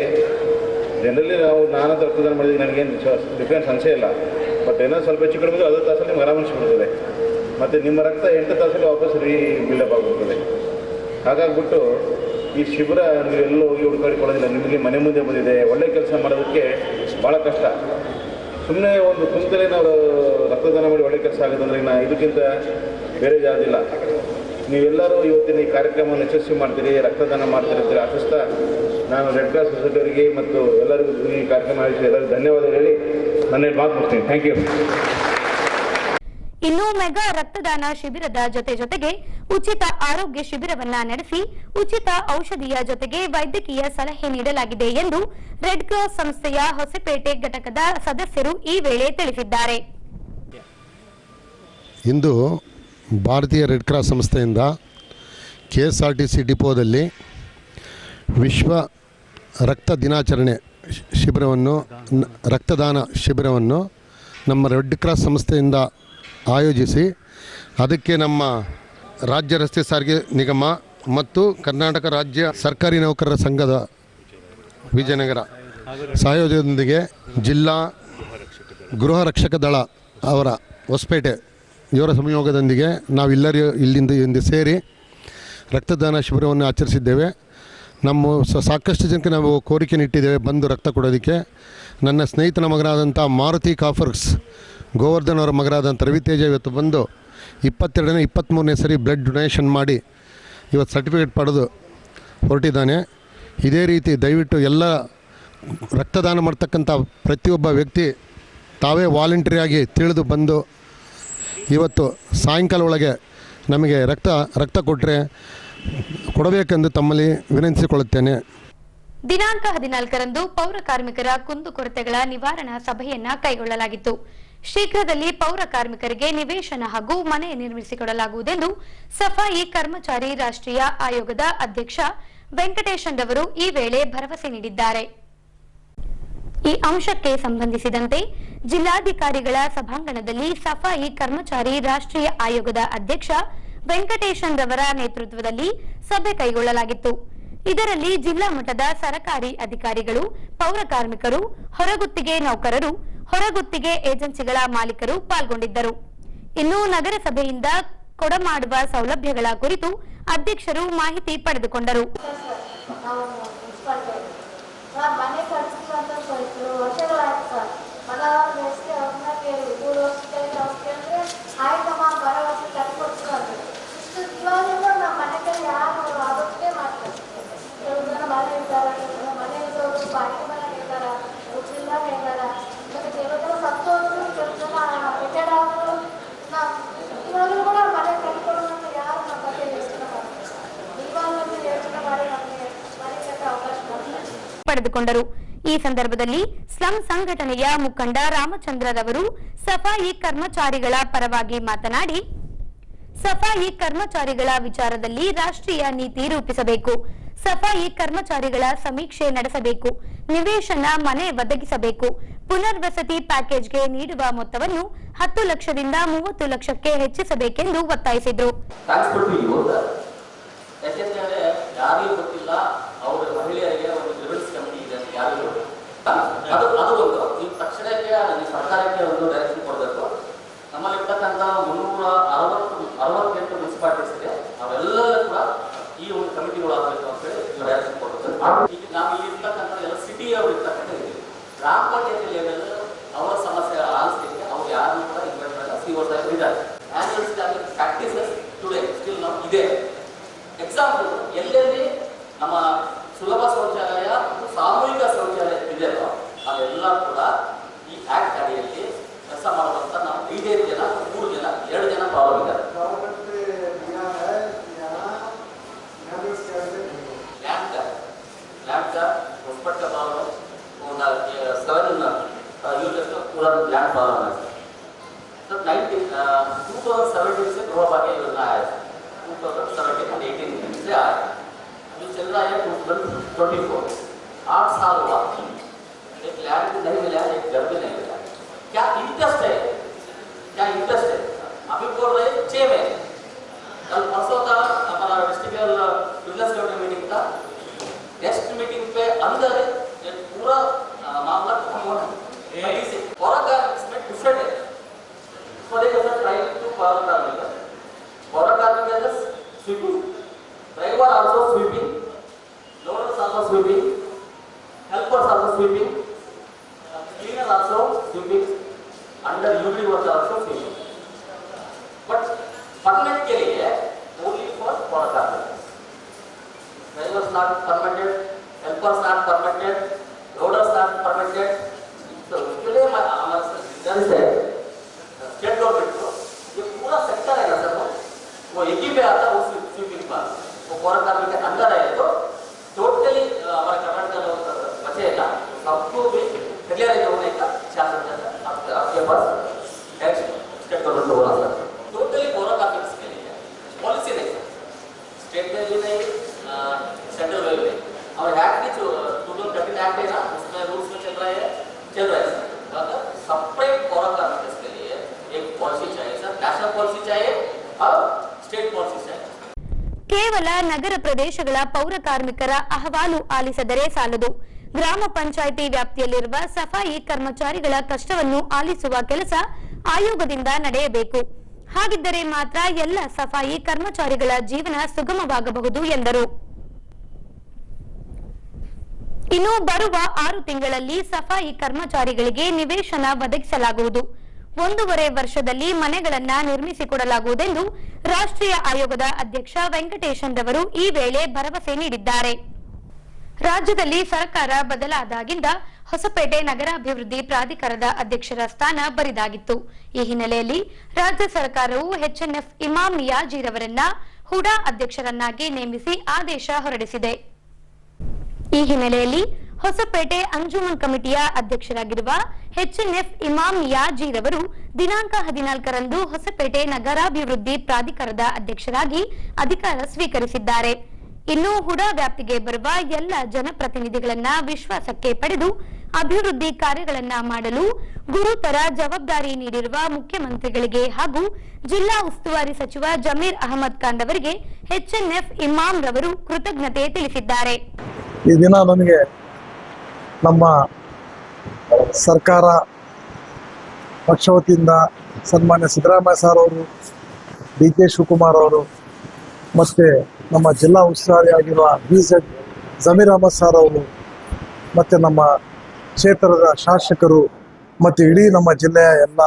ಜನರಲಿ ನಾನಂತ ರಕ್ತದಾನ ಮಾಡಿದ್ದೀವಿ, ನನಗೇನು ಡಿಫ್ರೆನ್ಸ್ ಅನಿಸೇ ಇಲ್ಲ. ಬಟ್ ಏನೋ ಸ್ವಲ್ಪ ಹೆಚ್ಚು ಕಡಿಮೆ 10 ತಾಸಲ್ಲಿ ನಿಮ್ಗೆ ಆರಾಮ ಅನಿಸ್ಬಿಡ್ತದೆ. ಮತ್ತು ನಿಮ್ಮ ರಕ್ತ 8 ತಾಸಲ್ಲಿ ವಾಪಸ್ ಬಿಲ್ಡಪ್ ಆಗಿಬಿಡ್ತದೆ. ಹಾಗಾಗ್ಬಿಟ್ಟು ಈ ಶಿಬಿರ ನೀವು ಎಲ್ಲೋ ಹೋಗಿ ಹುಡುಕಾಡಿಕೊಳ್ಳೋದಿಲ್ಲ, ನಿಮಗೆ ಮನೆ ಮುಂದೆ ಬಂದಿದೆ. ಒಳ್ಳೆ ಕೆಲಸ ಮಾಡೋದಕ್ಕೆ ಭಾಳ ಕಷ್ಟ. ಸುಮ್ಮನೆ ಒಂದು ಕುಂತಲೇ ನಾವು ರಕ್ತದಾನ ಮಾಡಿ ಒಳ್ಳೆ ಕೆಲಸ ಆಗೋದಂದ್ರೆ ಇದಕ್ಕಿಂತ ಬೇರೆ ಯಾವುದಿಲ್ಲ. ನೀವೆಲ್ಲರೂ ಇವತ್ತಿನ ಈ ಕಾರ್ಯಕ್ರಮವನ್ನು ಯಶಸ್ವಿ ಮಾಡ್ತೀರಿ, ರಕ್ತದಾನ ಮಾಡ್ತಿರ್ತೀರಿ ಆಶಿಸ್ತಾ ನಾನು ರೆಡ್ ಕ್ರಾಸ್ ಸೊಸೈಟಿಯವರಿಗೆ ಮತ್ತು ಎಲ್ಲರಿಗೂ ಈ ಕಾರ್ಯಕ್ರಮ ಆಯೋಜಿಸಿ ಎಲ್ಲರಿಗೂ ಧನ್ಯವಾದ ಹೇಳಿ ನನ್ನ ಮಾತು ಮುಗಿಸ್ತೀನಿ. Thank you. ಇನ್ನು ಮೆಗಾ ರಕ್ತದಾನ ಶಿಬಿರದ ಜೊತೆಗೆ ಉಚಿತ ಆರೋಗ್ಯ ಶಿಬಿರವನ್ನ ನಡೆಸಿ ಉಚಿತ ಔಷಧಿಯ ಜೊತೆಗೆ ವೈದ್ಯಕೀಯ ಸಲಹೆ ನೀಡಲಾಗಿದೆ ಎಂದು ರೆಡ್ ಕ್ರಾಸ್ ಸಂಸ್ಥೆಯ ಹೊಸಪೇಟೆ ಘಟಕದ ಸದಸ್ಯರು ಈ ವೇಳೆ ತಿಳಿಸಿದ್ದಾರೆ. ಇಂದು ಭಾರತೀಯ ರೆಡ್ ಕ್ರಾಸ್ ಸಂಸ್ಥೆಯಿಂದ KSRTC ಡಿಪೋದಲ್ಲಿ ವಿಶ್ವ ರಕ್ತ ದಿನಾಚರಣೆ ರಕ್ತದಾನ ಶಿಬಿರವನ್ನು ನಮ್ಮ ರೆಡ್ ಕ್ರಾಸ್ ಸಂಸ್ಥೆಯಿಂದ ಆಯೋಜಿಸಿ ಅದಕ್ಕೆ ನಮ್ಮ ರಾಜ್ಯ ರಸ್ತೆ ಸಾರಿಗೆ ನಿಗಮ ಮತ್ತು ಕರ್ನಾಟಕ ರಾಜ್ಯ ಸರ್ಕಾರಿ ನೌಕರರ ಸಂಘದ ವಿಜಯನಗರ ಸಹಯೋಗದೊಂದಿಗೆ ಜಿಲ್ಲಾ ಗೃಹ ರಕ್ಷಕ ದಳ ಅವರ ಹೊಸಪೇಟೆ ಇವರ ಸಂಯೋಗದೊಂದಿಗೆ ನಾವೆಲ್ಲರೂ ಇಲ್ಲಿಂದ ಸೇರಿ ರಕ್ತದಾನ ಶಿಬಿರವನ್ನು ಆಚರಿಸಿದ್ದೇವೆ. ನಮ್ಮ ಸಾಕಷ್ಟು ಜನಕ್ಕೆ ನಾವು ಕೋರಿಕೆ ಇಟ್ಟಿದ್ದೇವೆ ಬಂದು ರಕ್ತ ಕೊಡೋದಕ್ಕೆ. ನನ್ನ ಸ್ನೇಹಿತನ ಮಗನಾದಂಥ ಮಾರುತಿ ಕಾಫರ್ಸ್ ಗೋವರ್ಧನ್ ಅವರ ಮಗನಾದಂಥ ರವಿತೇಜ ಇವತ್ತು ಬಂದು 22ನೇ 23ನೇ ಸರಿ ಬ್ಲಡ್ ಡೊನೇಷನ್ ಮಾಡಿ ಇವತ್ತು ಸರ್ಟಿಫಿಕೇಟ್ ಪಡೆದು ಹೊರಟಿದ್ದಾನೆ. ಇದೇ ರೀತಿ ದಯವಿಟ್ಟು ಎಲ್ಲ ರಕ್ತದಾನ ಮಾಡ್ತಕ್ಕಂಥ ಪ್ರತಿಯೊಬ್ಬ ವ್ಯಕ್ತಿ ತಾವೇ ವಾಲಂಟರಿಯಾಗಿ ತಿಳಿದು ಬಂದು ಇವತ್ತು ಸಾಯಂಕಾಲ ಒಳಗೆ ನಮಗೆ ರಕ್ತ ಕೊಡಬೇಕೆಂದು ತಮ್ಮಲ್ಲಿ ವಿನಂತಿಸಿಕೊಳ್ಳುತ್ತೇನೆ. ದಿನಾಂಕ 14ರಂದು ಪೌರ ಕಾರ್ಮಿಕರ ಕುಂದುಕೊರತೆಗಳ ನಿವಾರಣಾ ಸಭೆಯನ್ನ ಕೈಗೊಳ್ಳಲಾಗಿತ್ತು. ಶೀಘ್ರದಲ್ಲಿ ಪೌರ ಕಾರ್ಮಿಕರಿಗೆ ನಿವೇಶನ ಹಾಗೂ ಮನೆ ನಿರ್ಮಿಸಿಕೊಡಲಾಗುವುದೆಂದು ಸಫಾಯಿ ಕರ್ಮಚಾರಿ ರಾಷ್ಟ್ರೀಯ ಆಯೋಗದ ಅಧ್ಯಕ್ಷ ವೆಂಕಟೇಶನ್ ರವರು ಈ ವೇಳೆ ಭರವಸೆ ನೀಡಿದ್ದಾರೆ. ಈ ಅಂಶಕ್ಕೆ ಸಂಬಂಧಿಸಿದಂತೆ ಜಿಲ್ಲಾಧಿಕಾರಿಗಳ ಸಭಾಂಗಣದಲ್ಲಿ ಸಫಾಯಿ ಕರ್ಮಚಾರಿ ರಾಷ್ಟ್ರೀಯ ಆಯೋಗದ ಅಧ್ಯಕ್ಷ ವೆಂಕಟೇಶನ್ ರವರ ನೇತೃತ್ವದಲ್ಲಿ ಸಭೆ ಕೈಗೊಳ್ಳಲಾಗಿತ್ತು. ಇದರಲ್ಲಿ ಜಿಲ್ಲಾ ಮಟ್ಟದ ಸರ್ಕಾರಿ ಅಧಿಕಾರಿಗಳು, ಪೌರ ಕಾರ್ಮಿಕರು, ಹೊರಗುತ್ತಿಗೆ ನೌಕರರು, ಹೊರಗುತ್ತಿಗೆ ಏಜೆನ್ಸಿಗಳ ಮಾಲೀಕರು ಪಾಲ್ಗೊಂಡಿದ್ದರು. ಇನ್ನು ನಗರಸಭೆಯಿಂದ ಕೊಡಮಾಡುವ ಸೌಲಭ್ಯಗಳ ಕುರಿತು ಅಧ್ಯಕ್ಷರು ಮಾಹಿತಿ ಪಡೆದುಕೊಂಡರು. ಪಡೆದುಕೊಂಡರು. ಈ ಸಂದರ್ಭದಲ್ಲಿ ಸ್ಲಂ ಸಂಘಟನೆಯ ಮುಖಂಡ ರಾಮಚಂದ್ರರವರು ಸಫಾಯಿ ಕರ್ಮಚಾರಿಗಳ ಪರವಾಗಿ ಮಾತನಾಡಿ, ಸಫಾಯಿ ಕರ್ಮಚಾರಿಗಳ ವಿಚಾರದಲ್ಲಿ ರಾಷ್ಟ್ರೀಯ ನೀತಿ ರೂಪಿಸಬೇಕು, ಸಫಾಯಿ ಕರ್ಮಚಾರಿಗಳ ಸಮೀಕ್ಷೆ ನಡೆಸಬೇಕು, ನಿವೇಶನ ಮನೆ ಒದಗಿಸಬೇಕು, ಪುನರ್ವಸತಿ ಪ್ಯಾಕೇಜ್ಗೆ ನೀಡುವ ಮೊತ್ತವನ್ನು 10 ಲಕ್ಷದಿಂದ 30 ಲಕ್ಷಕ್ಕೆ ಹೆಚ್ಚಿಸಬೇಕೆಂದು ಒತ್ತಾಯಿಸಿದರು. ಯಾರಿಗೂ ಗೊತ್ತಿಲ್ಲ, ಅವರ ಮಹಿಳೆಯರಿಗೆ ಒಂದು ಗ್ರಿವೆನ್ಸ್ ಕಮಿಟಿ ಇದೆ ಅಂತ ಯಾರಿಗೂ ಗೊತ್ತಿಲ್ಲ. ಅದು ಒಂದು ಈ ತಕ್ಷಣಕ್ಕೆ ಸರ್ಕಾರಕ್ಕೆ ಒಂದು ಡೈರೆಕ್ಷನ್ ಕೊಡಬೇಕು. ನಮ್ಮಲ್ಲಿರ್ತಕ್ಕಂಥ 368 ಮುನ್ಸಿಪಾಲಿಟೀಸ್ ಇದೆ, ಅವೆಲ್ಲರೂ ಕೂಡ ಈ ಒಂದು ಕಮಿಟಿಗಳು ಆಗಬೇಕು ಅಂತ ಹೇಳಿ ಡೈರೆಕ್ಷನ್ ಕೊಡಬೇಕು. ಈಗ ನಾವು ಇಲ್ಲಿ ಇರ್ತಕ್ಕಂಥ ಎಲ್ಲ ಸಿಟಿ ಅವರು ಇರ್ತಕ್ಕಂಥ ಇದ್ದೀವಿ, ಗ್ರಾಮ ಪಂಚಾಯತಿ ಲೆವೆಲ್ ಅವರ ಸಮಸ್ಯೆ ಆಲಿಸ್ಲಿಕ್ಕೆ ಅವ್ರು ಯಾರು ಕೂಡ ಇನ್ವೆಸ್ಟ್ ಮಾಡಲ್ಲ. ಸಿಒ ಸಾಹೇಬ್ ಇದ್ದಾರೆ. ಆನ್ಯುವಲ್ ಪ್ರಾಕ್ಟೀಸಸ್ ಟುಡೇ ಸ್ಟಿಲ್ ನಾವು ಇದೆ. ಎಕ್ಸಾಂಪಲ್, ಎಲ್ಲೆಲ್ಲಿ ನಮ್ಮ ಸುಲಭ ಶೌಚಾಲಯ ಮತ್ತು ಸಾಮೂಹಿಕ ಶೌಚಾಲಯ ಇದೆಯೋ ಅವೆಲ್ಲ ಕೂಡ ಈ ಆಕ್ಟ್ ಅಡಿಯಲ್ಲಿ ಕೆಲಸ ಮಾಡುವಂತ ನಾವು 5 ಜನ 3 ಜನ 2 ಜನ ಪ್ರಾಬ್ಲಮ್ ಇದ್ದಾರೆ. लैंड का उस का प्रॉब्लम 7 यूजर्स का पूरा लैंड प्रॉब्लम है. तो 2017 से गृह भाग्य योजना आया है, 2017 और 18 से आया है, जो चल रहा है 2024. 8 साल हुआ, एक लैंड भी नहीं मिला, एक घर भी नहीं मिला. क्या इंटरेस्ट है, क्या इंटरेस्ट है? अभी बोल रहे 6 में, कल परसों था हमारा डिस्ट्रिक्ट बिजनेस कमेटी मीटिंग था. नेक्स्ट मीटिंग पे अंदर पूरा मामला खत्म होना है. पौरा इसमें डिफरेंट है. For example, trying to power carpenter. Power carpenter is sweeping. Driver also sweeping. Loaders also sweeping. Helpers also sweeping. Cleaner also sweeping. Under UD work also sweeping. But permanent के लिए only for power carpenter. Drivers not permitted. Helpers not permitted. Loaders not permitted. So उसके लिए हमारे इधर से state government को ये पूरा सेक्टर है ना सर, वो एक ही पे आता है उस स्वीपिंग पास, वो पौर कार्मिक के अंदर आए तो टोटली हमारे कर्नाटक का बचेगा. सबको भी क्लियर होने का चांस है आपके पास. स्टेट गवर्नमेंट को बोला सर टोटली पौर कार्मिक के लिए पॉलिसी नहीं सर, स्टेट में भी नहीं, सेंट्रल में भी नहीं. और एक्ट की जो 2013 एक्ट है ना, उसमें रूल्स में चल रहा है सर. अगर सेपरेट पौर कार्मिक के लिए एक पॉलिसी चाहिए सर, नेशनल पॉलिसी चाहिए और स्टेट पॉलिसी चाहिए. ಕೇವಲ ನಗರ ಪ್ರದೇಶಗಳ ಪೌರ ಕಾರ್ಮಿಕರ ಅಹವಾಲು ಆಲಿಸಿದರೆ ಸಾಲದು. ಗ್ರಾಮ ಪಂಚಾಯಿತಿ ವ್ಯಾಪ್ತಿಯಲ್ಲಿರುವ ಸಫಾಯಿ ಕರ್ಮಚಾರಿಗಳ ಕಷ್ಟವನ್ನು ಆಲಿಸುವ ಕೆಲಸ ಆಯೋಗದಿಂದ ನಡೆಯಬೇಕು. ಹಾಗಿದ್ದರೆ ಮಾತ್ರ ಎಲ್ಲ ಸಫಾಯಿ ಕರ್ಮಚಾರಿಗಳ ಜೀವನ ಸುಗಮವಾಗಬಹುದು ಎಂದರು. ಇನ್ನು ಬರುವ 6 ತಿಂಗಳಲ್ಲಿ ಸಫಾಯಿ ಕರ್ಮಚಾರಿಗಳಿಗೆ ನಿವೇಶನ ಒದಗಿಸಲಾಗುವುದು. 1.5 ವರ್ಷದಲ್ಲಿ ಮನೆಗಳನ್ನ ನಿರ್ಮಿಸಿಕೊಡಲಾಗುವುದೆಂದು ರಾಷ್ಟ್ರೀಯ ಆಯೋಗದ ಅಧ್ಯಕ್ಷ ವೆಂಕಟೇಶನ್ ರವರು ಈ ವೇಳೆ ಭರವಸೆ ನೀಡಿದ್ದಾರೆ. ರಾಜ್ಯದಲ್ಲಿ ಸರ್ಕಾರ ಬದಲಾದಾಗಿಂದ ಹೊಸಪೇಟೆ ನಗರಾಭಿವೃದ್ಧಿ ಪ್ರಾಧಿಕಾರದ ಅಧ್ಯಕ್ಷರ ಸ್ಥಾನ ಬರಿದಾಗಿತ್ತು. ಈ ಹಿನ್ನೆಲೆಯಲ್ಲಿ ರಾಜ್ಯ ಸರ್ಕಾರವು ಎಚ್ಎನ್ಎಫ್ ಇಮಾಮ್ ಮಿಯಾಜಿರವರನ್ನ ಹುಡಾ ಅಧ್ಯಕ್ಷರನ್ನಾಗಿ ನೇಮಿಸಿ ಆದೇಶ ಹೊರಡಿಸಿದೆ. ಈ ಹಿನ್ನೆಲೆಯಲ್ಲಿ ಹೊಸಪೇಟೆ ಅಂಜುಮನ್ ಕಮಿಟಿಯ ಅಧ್ಯಕ್ಷರಾಗಿರುವ ಎಚ್ಎನ್ಎಫ್ ಇಮಾಮ್ ಮಿಯಾಜಿರವರು ದಿನಾಂಕ 14ರಂದು ಹೊಸಪೇಟೆ ನಗರಾಭಿವೃದ್ಧಿ ಪ್ರಾಧಿಕಾರದ ಅಧ್ಯಕ್ಷರಾಗಿ ಅಧಿಕಾರ ಸ್ವೀಕರಿಸಿದ್ದಾರೆ. ಇನ್ನು ಹುಡಾ ವ್ಯಾಪ್ತಿಗೆ ಬರುವ ಎಲ್ಲ ಜನಪ್ರತಿನಿಧಿಗಳನ್ನ ವಿಶ್ವಾಸಕ್ಕೆ ಪಡೆದು ಅಭಿವೃದ್ಧಿ ಕಾರ್ಯಗಳನ್ನ ಮಾಡಲು ಗುರುತರ ಜವಾಬ್ದಾರಿ ನೀಡಿರುವ ಮುಖ್ಯಮಂತ್ರಿಗಳಿಗೆ ಹಾಗೂ ಜಿಲ್ಲಾ ಉಸ್ತುವಾರಿ ಸಚಿವ ಜಮೀರ್ ಅಹಮದ್ ಖಾನ್ ಅವರಿಗೆ ಎಚ್ಎನ್ಎಫ್ ಇಮಾಮ್ ರವರು ಕೃತಜ್ಞತೆ ತಿಳಿಸಿದ್ದಾರೆ. ಈ ದಿನ ನನಗೆ ನಮ್ಮ ಸರ್ಕಾರ ಪಕ್ಷ ವತಿಯಿಂದ ಸನ್ಮಾನ್ಯ ಸಿದ್ದರಾಮಯ್ಯ ಸರ್ ಅವರು, ಡಿ ಕೆ ಶಿವಕುಮಾರ್ ಅವರು ಮತ್ತು ನಮ್ಮ ಜಿಲ್ಲಾ ಉಸ್ತುವಾರಿ ಆಗಿರುವ BZ ಜಮೀರ್ ಅಹಮದ್ ಸರ್ ಅವರು ಮತ್ತು ನಮ್ಮ ಕ್ಷೇತ್ರದ ಶಾಸಕರು ಮತ್ತು ಇಡೀ ನಮ್ಮ ಜಿಲ್ಲೆಯ ಎಲ್ಲ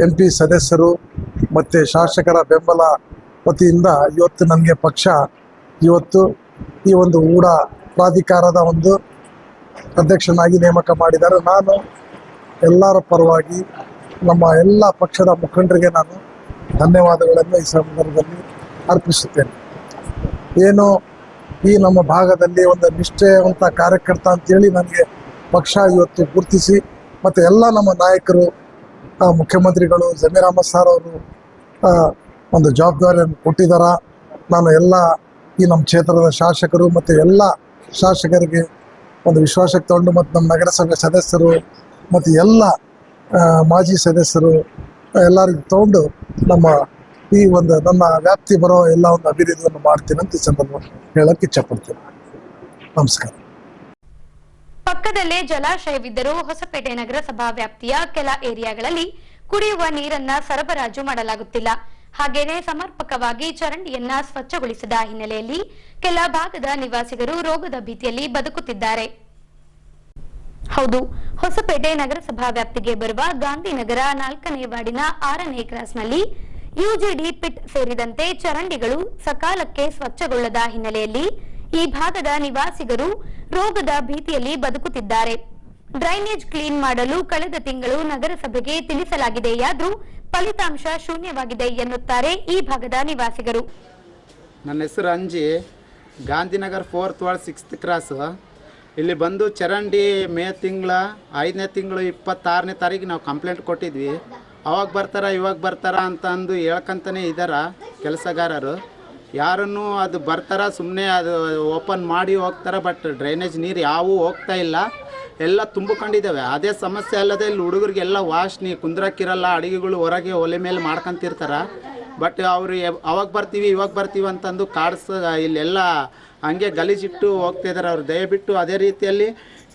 MP ಸದಸ್ಯರು ಮತ್ತು ಶಾಸಕರ ಬೆಂಬಲ ವತಿಯಿಂದ ಇವತ್ತು ನನಗೆ ಪಕ್ಷ ಇವತ್ತು ಈ ಒಂದು ಊಡ ಪ್ರಾಧಿಕಾರದ ಒಂದು ಅಧ್ಯಕ್ಷನಾಗಿ ನೇಮಕ ಮಾಡಿದ್ದಾರೆ. ನಾನು ಎಲ್ಲರ ಪರವಾಗಿ ನಮ್ಮ ಎಲ್ಲ ಪಕ್ಷದ ಮುಖಂಡರಿಗೆ ನಾನು ಧನ್ಯವಾದಗಳನ್ನು ಈ ಸಂದರ್ಭದಲ್ಲಿ ಅರ್ಪಿಸುತ್ತೇನೆ. ಏನು ಈ ನಮ್ಮ ಭಾಗದಲ್ಲಿ ಒಂದು ನಿಷ್ಠೆವಂತ ಕಾರ್ಯಕರ್ತ ಅಂತೇಳಿ ನನಗೆ ಪಕ್ಷ ಇವತ್ತು ಗುರುತಿಸಿ ಮತ್ತು ಎಲ್ಲ ನಮ್ಮ ನಾಯಕರು, ಮುಖ್ಯಮಂತ್ರಿಗಳು, ಜಮೀರ್ ಅಹಮದ್ ಸರ್ ಅವರು ಒಂದು ಜವಾಬ್ದಾರಿಯನ್ನು ಕೊಟ್ಟಿದ್ದಾರೆ. ನಾನು ಎಲ್ಲ ಈ ನಮ್ಮ ಕ್ಷೇತ್ರದ ಶಾಸಕರು ಮತ್ತು ಎಲ್ಲ ಶಾಸಕರಿಗೆ ಒಂದು ವಿಶ್ವಾಸಕ್ಕೆ ತಗೊಂಡು ಮತ್ತು ನಮ್ಮ ನಗರಸಭೆ ಸದಸ್ಯರು ಮತ್ತು ಎಲ್ಲ ಮಾಜಿ ಸದಸ್ಯರು ಎಲ್ಲರಿಗೂ ತಗೊಂಡು ನಮ್ಮ ಈ ಒಂದು ನನ್ನ ವ್ಯಾಪ್ತಿ ಬರೋ ಎಲ್ಲ ಒಂದು ಅಭಿವೃದ್ಧಿಯನ್ನು ಮಾಡ್ತೀನಿ ಅಂತ ಈ ಸಂದರ್ಭ ಹೇಳಕ್ಕೆ ಇಚ್ಛಪಡ್ತೀನಿ. ನಮಸ್ಕಾರ. ಪಕ್ಕದಲ್ಲೇ ಜಲಾಶಯವಿದ್ದರೂ ಹೊಸಪೇಟೆ ನಗರಸಭಾ ವ್ಯಾಪ್ತಿಯ ಕೆಲ ಏರಿಯಾಗಳಲ್ಲಿ ಕುಡಿಯುವ ನೀರನ್ನ ಸರಬರಾಜು ಮಾಡಲಾಗುತ್ತಿಲ್ಲ. ಹಾಗೇನೆ ಸಮರ್ಪಕವಾಗಿ ಚರಂಡಿಯನ್ನ ಸ್ವಚ್ಛಗೊಳಿಸದ ಹಿನ್ನೆಲೆಯಲ್ಲಿ ಕೆಲ ಭಾಗದ ನಿವಾಸಿಗರು ರೋಗದ ಭೀತಿಯಲ್ಲಿ ಬದುಕುತ್ತಿದ್ದಾರೆ. ಹೌದು, ಹೊಸಪೇಟೆ ನಗರಸಭಾ ವ್ಯಾಪ್ತಿಗೆ ಬರುವ ಗಾಂಧಿನಗರ 4ನೇ ವಾರ್ಡಿನ 6ನೇ ಕ್ರಾಸ್ನಲ್ಲಿ ಯುಜಿಡಿ ಪಿಟ್ ಸೇರಿದಂತೆ ಚರಂಡಿಗಳು ಸಕಾಲಕ್ಕೆ ಸ್ವಚ್ಛಗೊಳ್ಳದ ಹಿನ್ನೆಲೆಯಲ್ಲಿ ಈ ಭಾಗದ ನಿವಾಸಿಗರು ರೋಗದ ಭೀತಿಯಲ್ಲಿ ಬದುಕುತ್ತಿದ್ದಾರೆ. ಡ್ರೈನೇಜ್ ಕ್ಲೀನ್ ಮಾಡಲು ಕಳೆದ ತಿಂಗಳು ನಗರಸಭೆಗೆ ತಿಳಿಸಲಾಗಿದೆಯಾದರೂ ಫಲಿತಾಂಶ ಶೂನ್ಯವಾಗಿದೆ ಎನ್ನುತ್ತಾರೆ ಈ ಭಾಗದ ನಿವಾಸಿಗರು. ನನ್ನ ಹೆಸರು ಅಂಜಿ, Gandhinagar 4th ward 6th cross. ಇಲ್ಲಿ ಬಂದು ಚರಂಡಿ ಮೇ ತಿಂಗಳ 5ನೇ ತಿಂಗಳು 26ನೇ ತಾರೀಕು ನಾವು ಕಂಪ್ಲೇಂಟ್ ಕೊಟ್ಟಿದ್ವಿ. ಅವಾಗ ಬರ್ತಾರ ಇವಾಗ ಬರ್ತಾರ ಅಂತ ಅಂದು ಹೇಳ್ಕಂತಾನೆ ಇದ್ದಾರ ಕೆಲಸಗಾರರು. ಯಾರನ್ನು ಅದು ಬರ್ತಾರ ಸುಮ್ಮನೆ ಅದು ಓಪನ್ ಮಾಡಿ ಹೋಗ್ತಾರೆ, ಬಟ್ ಡ್ರೈನೇಜ್ ನೀರು ಯಾವೂ ಹೋಗ್ತಾ ಇಲ್ಲ, ಎಲ್ಲ ತುಂಬಿಕೊಂಡಿದ್ದಾವೆ. ಅದೇ ಸಮಸ್ಯೆ ಅಲ್ಲದೆ ಇಲ್ಲಿ ಹುಡುಗರಿಗೆಲ್ಲ ವಾಶ್ನಿ ಕುಂದ್ರಕ್ಕಿರಲ್ಲ, ಅಡುಗೆಗಳು ಹೊರಗೆ ಒಲೆ ಮೇಲೆ ಮಾಡ್ಕೊತಿರ್ತಾರೆ. ಬಟ್ ಅವರು ಅವಾಗ ಬರ್ತೀವಿ ಇವಾಗ ಬರ್ತೀವಿ ಅಂತಂದು ಇಲ್ಲೆಲ್ಲ ಹಂಗೆ ಗಲೀಜಿಟ್ಟು ಹೋಗ್ತಾಯಿದ್ದಾರೆ. ಅವ್ರು ದಯವಿಟ್ಟು ಅದೇ ರೀತಿಯಲ್ಲಿ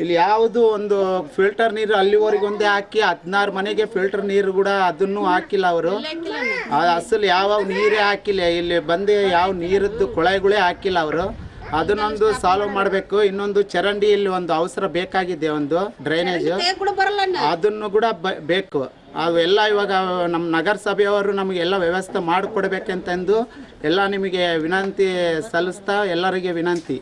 ಇಲ್ಲಿ ಯಾವುದು ಒಂದು ಫಿಲ್ಟರ್ ನೀರು ಅಲ್ಲಿವರೆಗೆ ಒಂದೇ ಹಾಕಿ 16 ಮನೆಗೆ ಫಿಲ್ಟರ್ ನೀರು ಕೂಡ ಅದನ್ನು ಹಾಕಿಲ್ಲ ಅವರು. ಅಸಲು ಯಾವ ನೀರೇ ಹಾಕಿಲ್ಲ, ಇಲ್ಲಿ ಬಂದು ಯಾವ ನೀರದ್ದು ಕೊಳಗಳೇ ಹಾಕಿಲ್ಲ ಅವರು. ಅದನ್ನೊಂದು ಸಾಲ್ವ್ ಮಾಡಬೇಕು. ಇನ್ನೊಂದು ಚರಂಡಿ ಇಲ್ಲಿ ಒಂದು ಅವಸರ ಬೇಕಾಗಿದೆ, ಒಂದು ಡ್ರೈನೇಜ್ ಅದನ್ನು ಕೂಡ ಬೇಕು. ಅವೆಲ್ಲ ಇವಾಗ ನಮ್ಮ ನಗರಸಭೆಯವರು ನಮಗೆಲ್ಲ ವ್ಯವಸ್ಥೆ ಮಾಡಿಕೊಡ್ಬೇಕಂತಂದು ಎಲ್ಲ ನಿಮಗೆ ವಿನಂತಿ ಸಲ್ಲಿಸ್ತಾ ಎಲ್ಲರಿಗೆ ವಿನಂತಿ.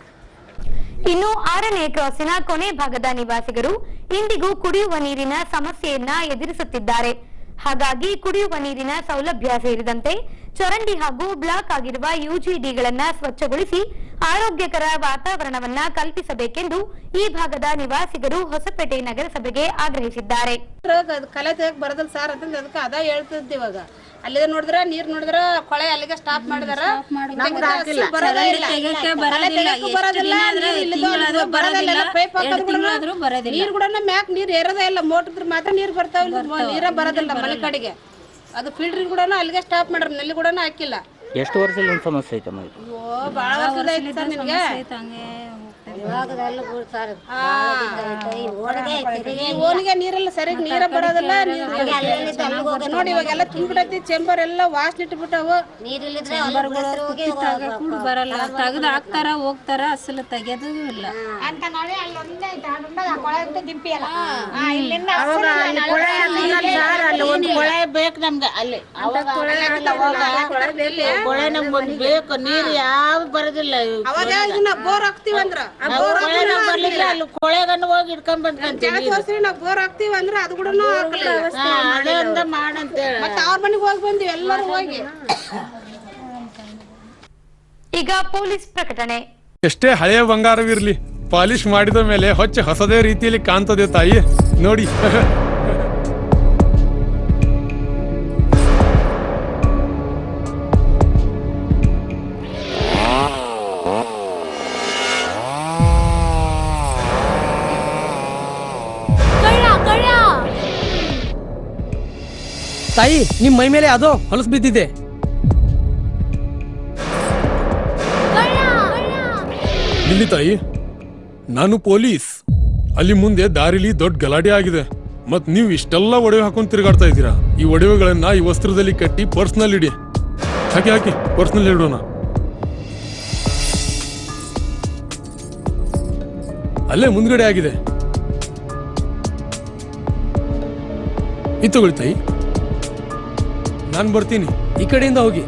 ಇನ್ನು 6ನೇ ಕ್ರಾಸಿನ ಕೊನೆ ಭಾಗದ ನಿವಾಸಿಗರು ಇಂದಿಗೂ ಕುಡಿಯುವ ನೀರಿನ ಸಮಸ್ಯೆಯನ್ನ ಎದುರಿಸುತ್ತಿದ್ದಾರೆ. ಹಾಗಾಗಿ ಕುಡಿಯುವ ನೀರಿನ ಸೌಲಭ್ಯ ಸೇರಿದಂತೆ ಚರಂಡಿ ಹಾಗೂ ಬ್ಲಾಕ್ ಆಗಿರುವ ಯುಜಿಡಿಗಳನ್ನ ಸ್ವಚ್ಛಗೊಳಿಸಿ ಆರೋಗ್ಯಕರ ವಾತಾವರಣವನ್ನ ಕಲ್ಪಿಸಬೇಕೆಂದು ಈ ಭಾಗದ ನಿವಾಸಿಗರು ಹೊಸಪೇಟೆ ನಗರಸಭೆಗೆ ಆಗ್ರಹಿಸಿದ್ದಾರೆ. ಕಲೆ ತೆಗಕ್ ಬರದಲ್ಲ ಸರ್ ಅಂತ ಅದಕ್ಕೆ ಅದ ಹೇಳ್ತಿದ್ದೆ. ಇವಾಗ ಅಲ್ಲಿ ನೋಡಿದ್ರ ನೀರ್ ನೋಡಿದ್ರ ಕೊಳೆ ಅಲ್ಲಿಗೆ ಸ್ಟಾಪ್ ಮಾಡಿದಾರ. ನೀರ್ ಕೂಡ ಮ್ಯಾಕ್ ನೀರ್ ಏರೋದೇ ಇಲ್ಲ, ಮೋಟರ್ ಮಾತ್ರ ನೀರ್ ಬರ್ತಾವ, ನೀರ ಬರೋದಿಲ್ಲ ಮನೆ ಕಡೆಗೆ. ಅದು ಫಿಲ್ಟರ್ ಕೂಡ ಅಲ್ಲಿಗೆ ಸ್ಟಾಪ್ ಮಾಡ್ರ, ನಲ್ಲಿ ಕೂಡ ಹಾಕಿಲ್ಲ. ಎಷ್ಟು ವರ್ಷದಿಂದ ಸಮಸ್ಯೆ ಐತೆ? ಬಹಳ ವರ್ಷದ ಐತಿ ಸರ್ ನಿಮ್ಗೆ. ಓಣಿಗೆ ನೀರೆಲ್ಲ ಸರಿಯಾಗಿ ನೀರ ಬರೋದಿಲ್ಲ ನೋಡಿ. ಇವಾಗೆಲ್ಲ ತುಂಬಿಡತಿ, ಚೇಂಬರ್ ಎಲ್ಲ ವಾಸನೆ ಇಟ್ಬಿಟ್ಟವು. ಬರಲ್ಲ, ತೆಗ್ದು ಹಾಕ್ತಾರ ಹೋಗ್ತಾರ, ಅಸಲು ತೆಗೆಯೋದು ಇಲ್ಲ. ಕೊಳೆ ಬೇಕು ನಮ್ಗೆ, ಅಲ್ಲಿ ಕೊಳೆ ನಮ್ಗೊಂದು ಬೇಕು. ನೀರು ಯಾವ ಬರೋದಿಲ್ಲ. ಅವಾಗ ಬೋರ್ ಹಾಕ್ತಿವಿ ಅಂದ್ರ ಕೊಳೆಗನ್ನು ಹೋಗಿ ಇಟ್ಕೊಂಡ್ ಬಂದ್ಕೊಂತೀವಿ. ನಾವು ಬೋರ್ ಹಾಕ್ತಿವಿ ಅಂದ್ರೆ ಅದು ಕೂಡ ಮಾಡಂತೇಳಿ ಮತ್ತೆ ಅವ್ರ ಮನೆಗೆ ಹೋಗಿ ಬಂದಿವಿ ಎಲ್ಲರೂ ಹೋಗಿ. ಈಗ ಪೊಲೀಸ್ ಪ್ರಕಟಣೆ. ಎಷ್ಟೇ ಹಳೆಯ ಬಂಗಾರವಿರ್ಲಿ, ಪಾಲಿಶ್ ಮಾಡಿದ ಮೇಲೆ ಹೊಸದೇ ರೀತಿಯಲ್ಲಿ ಕಾಣ್ತದೆ ತಾಯಿ ನೋಡಿ. ತಾಯಿ ನಿಮ್ ಮೈ ಮೇಲೆ ಅದೋ ಹೊಲಸು ಬಿದ್ದಿದೆ. ಇಲ್ಲಿ ತಾಯಿ, ನಾನು ಪೊಲೀಸ್. ಅಲ್ಲಿ ಮುಂದೆ ದಾರಿಲಿ ದೊಡ್ಡ ಗಲಾಟೆ ಆಗಿದೆ. ಮತ್ ನೀವು ಇಷ್ಟೆಲ್ಲ ಒಡವೆ ಹಾಕೊಂಡು ತಿರುಗಾಡ್ತಾ ಇದ್ದೀರಾ. ಈ ಒಡವೆಗಳನ್ನ ಈ ವಸ್ತ್ರದಲ್ಲಿ ಕಟ್ಟಿ ಪರ್ಸ್ನಲ್ಲಿ ಇಡಿ. ಹಾಕಿ ಪರ್ಸ್ನಲ್ಲಿ ಇಡೋಣ. ಅಲ್ಲೇ ಮುಂದ್ಗಡೆ ಆಗಿದೆ. ಇದು ತಗೊಳ್ಳಿ ತಾಯಿ. ನಾನು ಬರ್ತೀನಿ. ಈ ಕಡೆಯಿಂದ ಹೋಗಿ.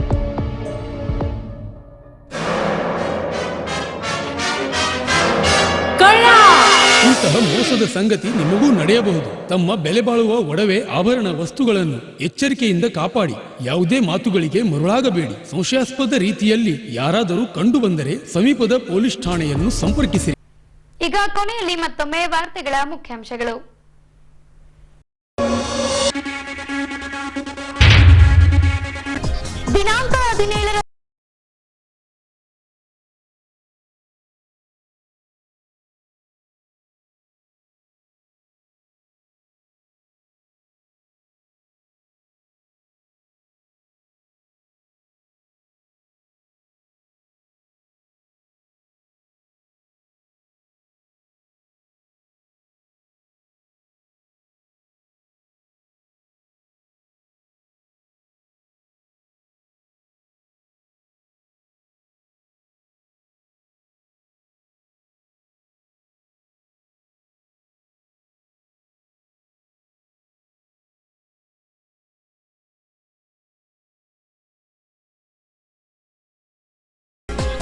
ಇಂತಹ ಮೋಸದ ಸಂಗತಿ ನಿಮಗೂ ನಡೆಯಬಹುದು. ತಮ್ಮ ಬೆಲೆ ಬಾಳುವ ಒಡವೆ ಆಭರಣ ವಸ್ತುಗಳನ್ನು ಎಚ್ಚರಿಕೆಯಿಂದ ಕಾಪಾಡಿ. ಯಾವುದೇ ಮಾತುಗಳಿಗೆ ಮರುಳಾಗಬೇಡಿ. ಸಂಶಯಾಸ್ಪದ ರೀತಿಯಲ್ಲಿ ಯಾರಾದರೂ ಕಂಡು ಬಂದರೆ ಸಮೀಪದ ಪೊಲೀಸ್ ಠಾಣೆಯನ್ನು ಸಂಪರ್ಕಿಸಿ. ಈಗ ಕೊನೆಯಲ್ಲಿ ಮತ್ತೊಮ್ಮೆ ವಾರ್ತೆಗಳ ಮುಖ್ಯಾಂಶಗಳು. ದಿನಾಂಕ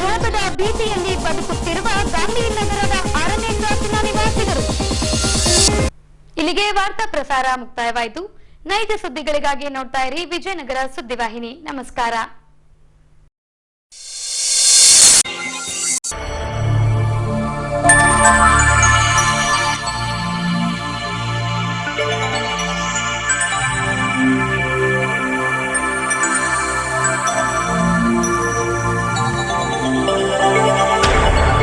17 ಭೀತಿಯಲ್ಲಿ ಬದುಕುತ್ತಿರುವ ಗಾಂಧಿನಗರದ 6ನೇ ಕ್ರಾಸಿನ ನಿವಾಸಿಗರು. ಇಲ್ಲಿಗೆ ವಾರ್ತಾ ಪ್ರಸಾರ ಮುಕ್ತಾಯವಾಯಿತು. ನೈಜ ಸುದ್ದಿಗಳಿಗಾಗಿ ನೋಡ್ತಾ ಇರಿ ವಿಜಯನಗರ ಸುದ್ದಿವಾಹಿನಿ. ನಮಸ್ಕಾರ.